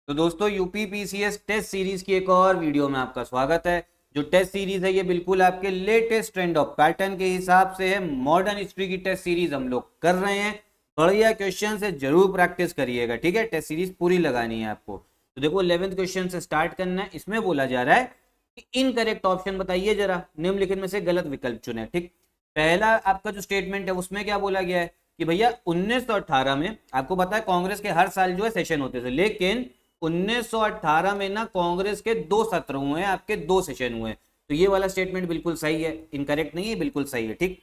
तो दोस्तों UP PCS test series की एक और वीडियो में आपका स्वागत है। जो टेस्ट सीरीज है ये बिल्कुल आपके लेटेस्ट ट्रेंड ऑफ पैटर्न के हिसाब से है। मॉडर्न हिस्ट्री की टेस्ट सीरीज हम लोग कर रहे हैं। बढ़िया क्वेश्चन से जरूर प्रैक्टिस करिएगा, ठीक है। टेस्ट सीरीज पूरी लगानी है आपको। तो देखो 11th क्वेश्चन से स्टार्ट करना है। इसमें बोला जा रहा है कि इनकरेक्ट ऑप्शन बताइए जरा, निम्नलिखित में से गलत विकल्प चुने। ठीक, पहला आपका जो स्टेटमेंट है उसमें क्या बोला गया है कि भैया 1918 में, आपको पता है कांग्रेस के हर साल जो है सेशन होते थे, लेकिन 1918 में ना कांग्रेस के 2 सत्र हुए हैं, आपके 2 सेशन हुए हैं। तो ये वाला स्टेटमेंट बिल्कुल सही है, इनकरेक्ट नहीं है, बिल्कुल सही है। ठीक,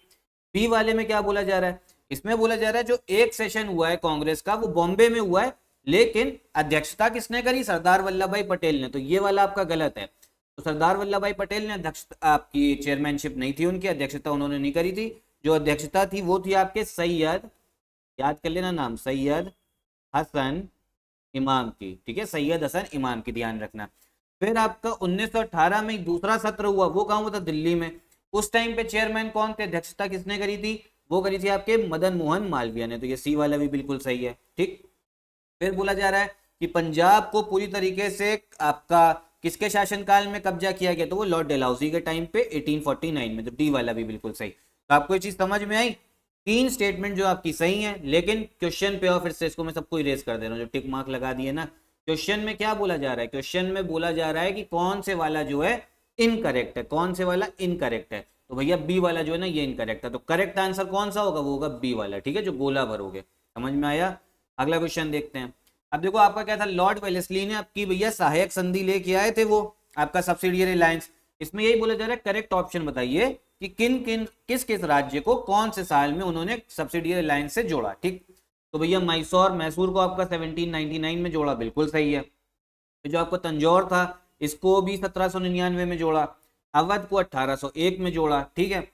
बी वाले में क्या बोला जा रहा है, इसमें बोला जा रहा है जो एक सेशन हुआ है कांग्रेस का वो बॉम्बे में हुआ है, लेकिन अध्यक्षता किसने करी, सरदार वल्लभ भाई पटेल ने। तो ये वाला आपका गलत है। तो सरदार वल्लभ भाई पटेल ने अध्यक्षता, आपकी चेयरमैनशिप नहीं थी उनकी, अध्यक्षता उन्होंने नहीं करी थी। जो अध्यक्षता थी वो थी आपके सैयद, याद कर लेना नाम, सैयद हसन इमाम की। ठीक है, सैयद हसन इमाम की, ध्यान रखना। फिर आपका 1918 में दूसरा सत्र हुआ, वो कहाँ हुआ था, दिल्ली में। उस टाइम पे चेयरमैन कौन थे, अध्यक्षता किसने करी थी, वो करी थी आपके मदन मोहन मालवीय ने। तो ये सी वाला भी बिल्कुल सही है। ठीक, फिर बोला जा रहा है कि पंजाब को पूरी तरीके से आपका किसके शासनकाल में कब्जा किया गया, तो वो लॉर्ड डलहौजी के टाइम पे 1849 में। तो डी वाला भी बिल्कुल सही। तो आपको ये चीज समझ में आई, 3 स्टेटमेंट जो आपकी सही है, लेकिन क्वेश्चन पे और फिर से इसको मैं सबको इरेज कर दे रहा हूँ, जो टिक मार्क लगा दिए ना। क्वेश्चन में क्या बोला जा रहा है, क्वेश्चन में बोला जा रहा है कि कौन से वाला जो है इनकरेक्ट है, कौन से वाला इनकरेक्ट है। तो भैया बी वाला जो है ना ये इनकरेक्ट है। तो करेक्ट आंसर कौन सा होगा, वो होगा बी वाला। ठीक है, जो गोला भरोगे। समझ में आया। अगला क्वेश्चन देखते हैं। अब देखो आपका क्या था, लॉर्ड वेलेस्ली ने आपकी भैया सहायक संधि लेके आए थे, वो आपका सब्सिडियरी अलायंस। इसमें यही बोला जा रहा है करेक्ट ऑप्शन बताइए कि किस किस राज्य को कौन से साल में उन्होंने सब्सिडियरी अलायंस से जोड़ा। ठीक, तो भैया मैसूर को आपका 1799 में जोड़ा, बिल्कुल सही है। जो आपको तंजौर था इसको भी 1799 में जोड़ा। अवध को 1801 में जोड़ा। ठीक है,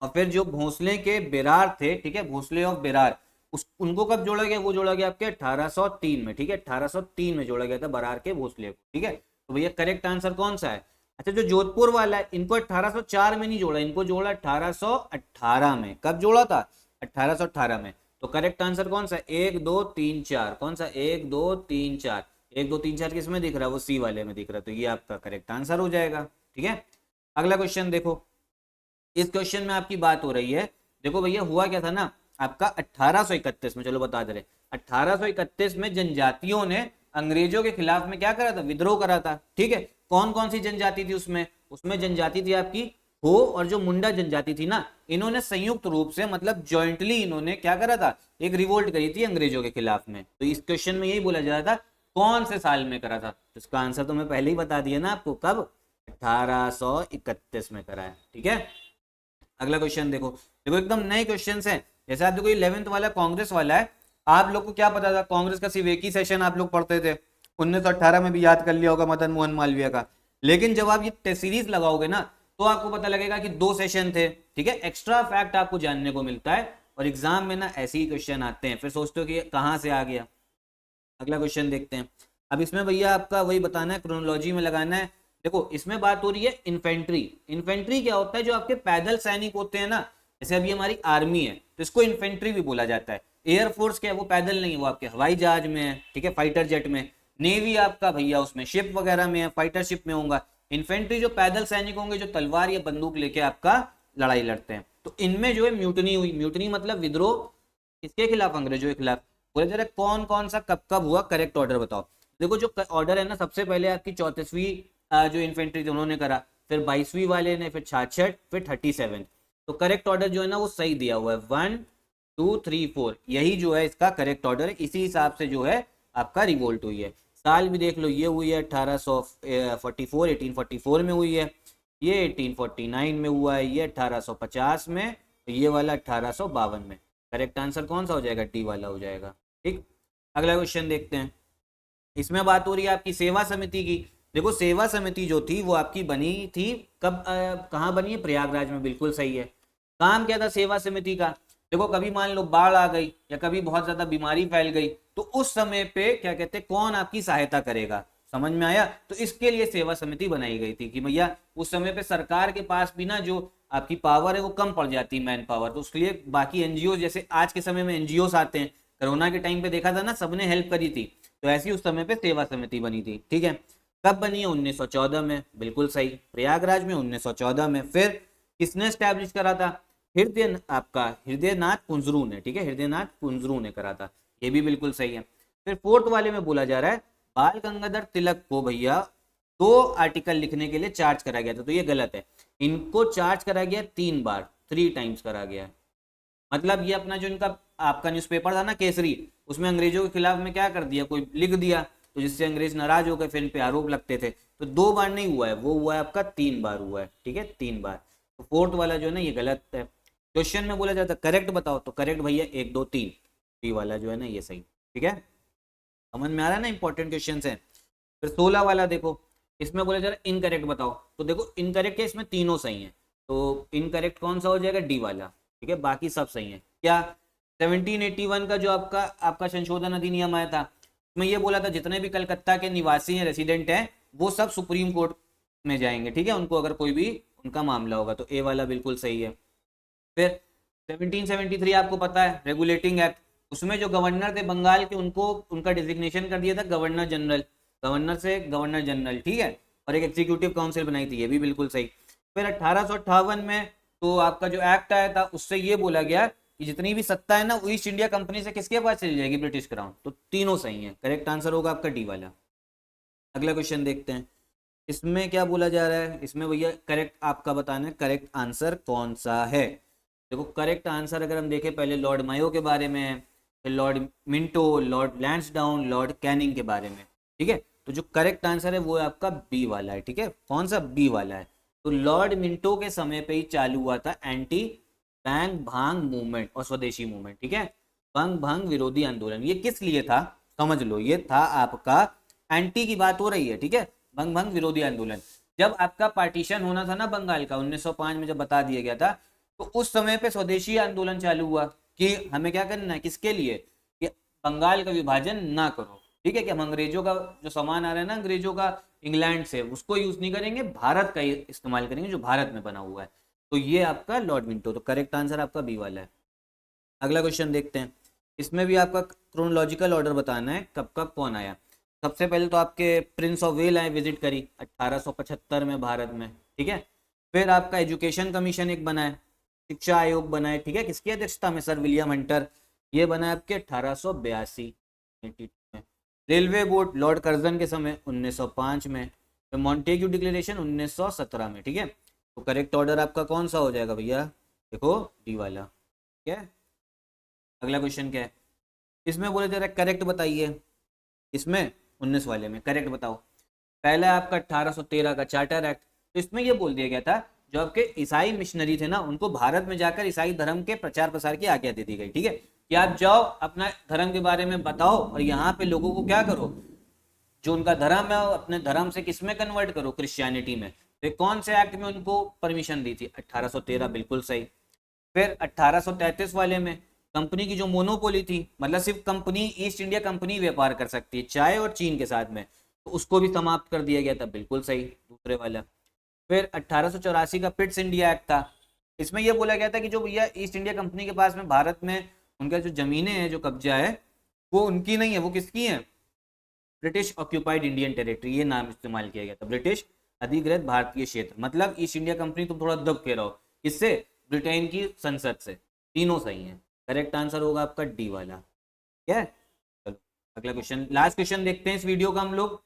और फिर जो भोसले के बेरार थे, ठीक है, भोसले ऑफ बेरार, उस उनको कब जोड़ा गया, वो जोड़ा गया आपके 1803 में। ठीक है, 1803 में जोड़ा गया था बरार के भोसले को। ठीक है, तो भैया करेक्ट आंसर कौन सा है। अच्छा, जो जोधपुर वाला है इनको 1804 में नहीं जोड़ा, इनको जोड़ा 1818 में। कब जोड़ा था, 1818 में। तो करेक्ट आंसर कौन सा, 1 2 3 4, कौन सा 1 2 3 4, 1 2 3 4 किस में दिख रहा है, वो सी वाले में दिख रहा है। तो ये आपका करेक्ट आंसर हो जाएगा। ठीक है, अगला क्वेश्चन देखो। इस क्वेश्चन में आपकी बात हो रही है, देखो भैया हुआ क्या था ना आपका 1831 में, चलो बता दे रहे, 1831 में जनजातियों ने अंग्रेजों के खिलाफ में क्या करा था, विद्रोह करा था। ठीक है, कौन कौन सी जनजाति थी उसमें, उसमें जनजाति थी आपकी हो और जो मुंडा जनजाति थी ना, इन्होंने संयुक्त रूप से मतलब जॉइंटली इन्होंने क्या करा था, एक रिवोल्ट करी थी अंग्रेजों के खिलाफ में। तो इस क्वेश्चन में यही बोला जा रहा था कौन से साल में करा था। तो इसका आंसर तो मैं पहले ही बता दिया ना आपको, कब, 1831 में करा है। ठीक है, अगला क्वेश्चन देखो। देखो एकदम नए क्वेश्चन है। जैसे आप देखो 11th वाला कांग्रेस वाला है, आप लोग को क्या पता था, कांग्रेस का सिर्फ एक ही सेशन आप लोग पढ़ते थे, 1918 में भी याद कर लिया होगा मदन मोहन मालवीय का। लेकिन जब आप ये सीरीज लगाओगे ना तो आपको पता लगेगा कि 2 सेशन थे। ठीक है, एक्स्ट्रा फैक्ट आपको जानने को मिलता है, और एग्जाम में ना ऐसे ही क्वेश्चन आते हैं, फिर सोचते हो कि कहाँ से आ गया। अगला क्वेश्चन देखते हैं। अब इसमें भैया आपका वही बताना है, क्रोनोलॉजी में लगाना है। देखो इसमें बात हो रही है इन्फेंट्री। इन्फेंट्री क्या होता है, जो आपके पैदल सैनिक होते हैं ना, जैसे अभी हमारी आर्मी है तो इसको इन्फेंट्री भी बोला जाता है। एयरफोर्स क्या है, वो पैदल नहीं है, वो आपके हवाई जहाज में है। ठीक है, फाइटर जेट में। नेवी आपका भैया उसमें शिप वगैरह में है, फाइटर शिप में होगा। इन्फेंट्री जो पैदल सैनिक होंगे, जो तलवार या बंदूक लेके आपका लड़ाई लड़ते हैं। तो इनमें जो है म्यूटनी हुई, म्यूटनी मतलब विद्रोह, किसके खिलाफ, अंग्रेजों के खिलाफ। बोले जरा कौन कौन सा कब कब हुआ, करेक्ट ऑर्डर बताओ। देखो जो ऑर्डर है ना, सबसे पहले आपकी 34वीं जो इन्फेंट्री थी उन्होंने करा, फिर 22वीं वाले ने, फिर 66, फिर 37। तो करेक्ट ऑर्डर जो है ना वो सही दिया हुआ है, 1 2 3 4, यही जो है इसका करेक्ट ऑर्डर है। इसी हिसाब से जो है आपका रिवोल्ट हुई है। साल भी देख लो, ये हुई है 1844, 1844 में हुई है, ये 1849 में हुआ है, ये 1850 में, तो ये वाला 1852 में। करेक्ट आंसर कौन सा हो जाएगा, डी वाला हो जाएगा। ठीक, अगला क्वेश्चन देखते हैं। इसमें बात हो रही है आपकी सेवा समिति की। देखो सेवा समिति जो थी वो आपकी बनी थी कब, कहाँ बनी है, प्रयागराज में, बिल्कुल सही है। काम क्या था सेवा समिति का, देखो कभी मान लो बाढ़ आ गई या कभी बहुत ज्यादा बीमारी फैल गई, तो उस समय पे क्या कहते हैं, कौन आपकी सहायता करेगा। समझ में आया। तो इसके लिए सेवा समिति बनाई गई थी कि भैया उस समय पे सरकार के पास भी ना जो आपकी पावर है वो कम पड़ जाती है, मैन पावर। तो उसके लिए बाकी एनजीओ, जैसे आज के समय में एनजीओ आते हैं, कोरोना के टाइम पे देखा था ना, सबने हेल्प करी थी। तो ऐसी उस समय पे सेवा समिति बनी थी, ठीक है। कब बनी है? 1914 में, बिल्कुल सही, प्रयागराज में 1914 में। फिर किसने स्टैब्लिश करा था? हृदयनाथ कुंजरू ने, ठीक है, हृदयनाथ कुंजरू ने करा था, ये भी बिल्कुल सही है। फिर फोर्थ वाले में बोला जा रहा है बाल गंगाधर तिलक को भैया 2 आर्टिकल लिखने के लिए चार्ज करा गया था, तो ये गलत है। इनको चार्ज करा गया 3 बार, 3 टाइम्स करा गया है। मतलब ये अपना जो इनका आपका न्यूज़पेपर था ना केसरी, उसमें अंग्रेजों के खिलाफ में क्या कर दिया, कोई लिख दिया, तो जिससे अंग्रेज नाराज हो गए, फिर इन पे आरोप लगते थे। तो 2 बार नहीं हुआ है, वो हुआ है आपका 3 बार हुआ है, ठीक है, 3 बार। तो फोर्थ वाला जो है ना ये गलत है। क्वेश्चन में बोला जाता है करेक्ट बताओ, तो करेक्ट भैया 1 2 3, बी वाला जो है ना ये सही, ठीक है। समझ में आ रहा है ना, इंपॉर्टेंट क्वेश्चन है। फिर 16 वाला देखो, इसमें बोला जा रहा है इनकरेक्ट बताओ, तो देखो इनकरेक्ट है, इसमें तीनों सही है, तो इनकरेक्ट कौन सा हो जाएगा? डी वाला, ठीक है, बाकी सब सही है। क्या 1781 का जो आपका संशोधन अधिनियम आया था, उसमें ये बोला था जितने भी कलकत्ता के निवासी हैं, रेसिडेंट हैं, वो सब सुप्रीम कोर्ट में जाएंगे, ठीक है, उनको अगर कोई भी उनका मामला होगा, तो ए वाला बिल्कुल सही है। फिर 1773 आपको पता है रेगुलेटिंग एक्ट, उसमें जो गवर्नर थे बंगाल के, उनको उनका डिजिग्नेशन कर दिया था गवर्नर जनरल, गवर्नर से गवर्नर जनरल, ठीक है, और एक एग्जीक्यूटिव काउंसिल बनाई थी, ये भी बिल्कुल सही। फिर 1858 में तो आपका जो एक्ट आया था, उससे ये बोला गया कि जितनी भी सत्ता है ना वो ईस्ट इंडिया कंपनी से किसके पास चली जाएगी? British crown. तो तीनों सही है, करेक्ट आंसर होगा आपका डी वाला। अगला क्वेश्चन देखते हैं, इसमें क्या बोला जा रहा है, इसमें भैया करेक्ट आपका बताना है करेक्ट आंसर कौन सा है। देखो करेक्ट आंसर अगर हम देखें, पहले लॉर्ड मायो के बारे में, फिर Lord Minto, Lord Lansdowne, Lord Canning के बारे में, ठीक है। तो जो करेक्ट आंसर है वो है आपका बी वाला है, ठीक है, कौन सा? बी वाला है। तो लॉर्ड मिंटो के समय पे ही चालू हुआ था एंटी बैंग भांग मूवमेंट और स्वदेशी मूवमेंट, ठीक है, बंग भंग विरोधी आंदोलन। ये किस लिए था? समझ लो, ये था आपका एंटी की बात हो रही है, ठीक है, बंग भंग विरोधी आंदोलन। जब आपका पार्टीशन होना था ना बंगाल का 1905 में, जब बता दिया गया था, तो उस समय पे स्वदेशी आंदोलन चालू हुआ कि हमें क्या करना है, किसके लिए? कि बंगाल का विभाजन ना करो, ठीक है, कि हम अंग्रेजों का जो सामान आ रहा है ना अंग्रेजों का इंग्लैंड से, उसको यूज नहीं करेंगे, भारत का ही इस्तेमाल करेंगे जो भारत में बना हुआ है। तो ये आपका लॉर्ड मिंटो, तो करेक्ट आंसर आपका बी वाला है। अगला क्वेश्चन देखते हैं, इसमें भी आपका क्रोनोलॉजिकल ऑर्डर बताना है, कब कब कौन आया। सबसे पहले तो आपके प्रिंस ऑफ वेल आए, विजिट करी 1875 में भारत में, ठीक है। फिर आपका एजुकेशन कमीशन एक बना है, शिक्षा आयोग बना है, ठीक है, किसकी अध्यक्षता में? सर विलियम हंटर, ये बना है आपके 1882 में। रेलवे बोर्ड लॉर्ड कर्जन के समय 1905 में। फिर मॉन्टेग्यू डिक्लेरेशन 1917 में, ठीक है। तो करेक्ट ऑर्डर आपका कौन सा हो जाएगा भैया? देखो डी वाला, ठीक है। अगला क्वेश्चन क्या है, इसमें बोले जा रहा है करेक्ट बताइए, इसमें 19 वाले में करेक्ट बताओ। पहला आपका 1813 का चार्टर एक्ट, तो इसमें ये बोल दिया गया था जो आपके ईसाई मिशनरी थे ना, उनको भारत में जाकर ईसाई धर्म के प्रचार प्रसार की आज्ञा दे दी गई, ठीक है, कि आप जाओ अपना धर्म के बारे में बताओ और यहाँ पे लोगों को क्या करो, जो उनका धर्म है अपने धर्म से किसमें कन्वर्ट करो? क्रिश्चियनिटी में। तो कौन से एक्ट में उनको परमिशन दी थी? 1813, बिल्कुल सही। फिर 1833 वाले में कंपनी की जो मोनोपोली थी, मतलब सिर्फ कंपनी ईस्ट इंडिया कंपनी व्यापार कर सकती है चाय और चीन के साथ में, तो उसको भी समाप्त कर दिया गया था, बिल्कुल सही, दूसरे वाला। फिर 1884 का पिट्स इंडिया एक्ट था, इसमें यह बोला गया था कि जो भैया ईस्ट इंडिया कंपनी के पास में भारत में उनका जो जमीनें हैं, जो कब्जा है, वो उनकी नहीं है, वो किसकी है? ब्रिटिश ऑक्यूपाइड इंडियन टेरिटरी, ये नाम इस्तेमाल किया गया था, ब्रिटिश अधिकृत भारतीय क्षेत्र। मतलब ईस्ट इंडिया कंपनी तुम थोड़ा दब के रहो, किससे? ब्रिटेन की संसद से। तीनों सही है, करेक्ट आंसर होगा आपका डी वाला, ठीक है। चलो अगला क्वेश्चन, लास्ट क्वेश्चन देखते हैं इस वीडियो का हम लोग,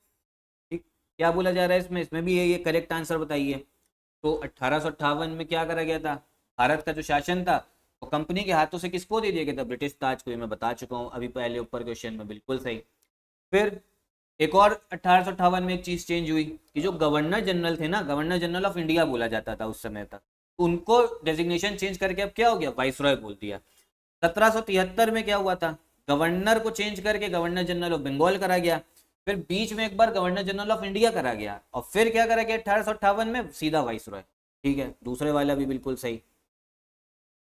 ठीक। क्या बोला जा रहा है इसमें भी ये करेक्ट आंसर बताइए। तो 1858 में क्या करा गया था? भारत का जो शासन था वो कंपनी के हाथों से किसको दे दिया गया था? ब्रिटिश ताज को, ये मैं बता चुका हूँ अभी पहले ऊपर क्वेश्चन में, बिल्कुल सही। फिर एक और 1858 में एक चीज चेंज हुई कि जो गवर्नर जनरल थे ना, गवर्नर जनरल ऑफ इंडिया बोला जाता था उस समय तक, उनको डेजिग्नेशन चेंज करके अब क्या हो गया? वाइसरॉय बोल दिया। 1773 में क्या हुआ था? गवर्नर को चेंज करके गवर्नर जनरल ऑफ बंगाल करा गया। फिर बीच में एक बार गवर्नर जनरल ऑफ इंडिया करा गया, और फिर क्या करा गया 1858 में? सीधा वाइसरॉय, ठीक है, दूसरे वाला भी बिल्कुल सही।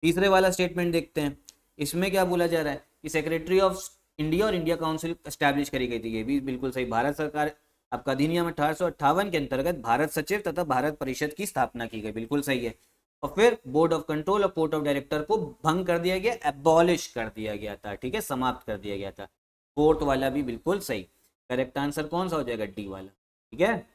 तीसरे वाला स्टेटमेंट देखते हैं, इसमें क्या बोला जा रहा है कि सेक्रेटरी ऑफ इंडिया और इंडिया काउंसिल एस्टैब्लिश करी गई थी, ये भी बिल्कुल सही। भारत सरकार आपका अधिनियम 1858 के अंतर्गत भारत सचिव तथा भारत परिषद की स्थापना की गई, बिल्कुल सही है। और फिर बोर्ड ऑफ कंट्रोल और कोर्ट ऑफ डायरेक्टर को भंग कर दिया गया, एबॉलिश कर दिया गया था, ठीक है, समाप्त कर दिया गया था। फोर्थ वाला भी बिल्कुल सही। करेक्ट आंसर कौन सा हो जाएगा? डी वाला। ठीक है,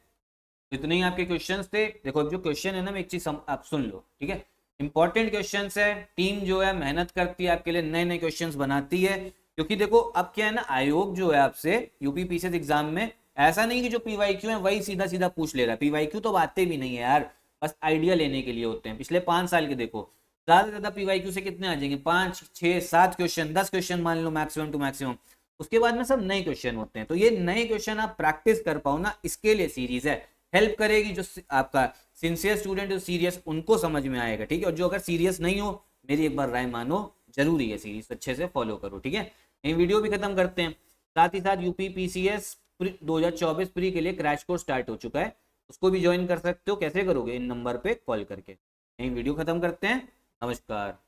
इतने ही आपके क्वेश्चंस थे। देखो जो क्वेश्चन है ना, मैं एक चीज आप सुन लो, ठीक है, इंपॉर्टेंट क्वेश्चंस है। टीम जो है मेहनत करती है आपके लिए, नए नए क्वेश्चंस बनाती है, क्योंकि देखो अब क्या है ना, आयोग जो है आपसे यूपी पीसीएस एग्जाम में ऐसा नहीं कि जो पीवाईक्यू है वही सीधा सीधा पूछ ले रहा है। पीवाईक्यू तो आते भी नहीं है यार, बस आइडिया लेने के लिए होते हैं। पिछले 5 साल के देखो, ज्यादा से ज्यादा पीवाईक्यू से कितने आ जाएंगे? 5 6 7 क्वेश्चन, 10 क्वेश्चन मान लो मैक्सिमम टू मैक्सिमम। उसके बाद में सब नए क्वेश्चन होते हैं। तो ये नए क्वेश्चन आप प्रैक्टिस कर पाओ ना, इसके लिए सीरीज है, हेल्प करेगी। जो आपका सिंसियर स्टूडेंट जो सीरियस, उनको समझ में आएगा। ठीक है, और जो अगर सीरियस नहीं हो, मेरी एक बार राय मानो, जरूरी है सीरीज अच्छे से फॉलो करो। ठीक है, ये वीडियो भी खत्म करते हैं। साथ ही साथ यूपी पीसीएस 2024 प्री के लिए क्रैश कोर्स स्टार्ट हो चुका है, उसको भी ज्वाइन कर सकते हो। कैसे करोगे? इन नंबर पे कॉल करके। यही वीडियो खत्म करते हैं। नमस्कार।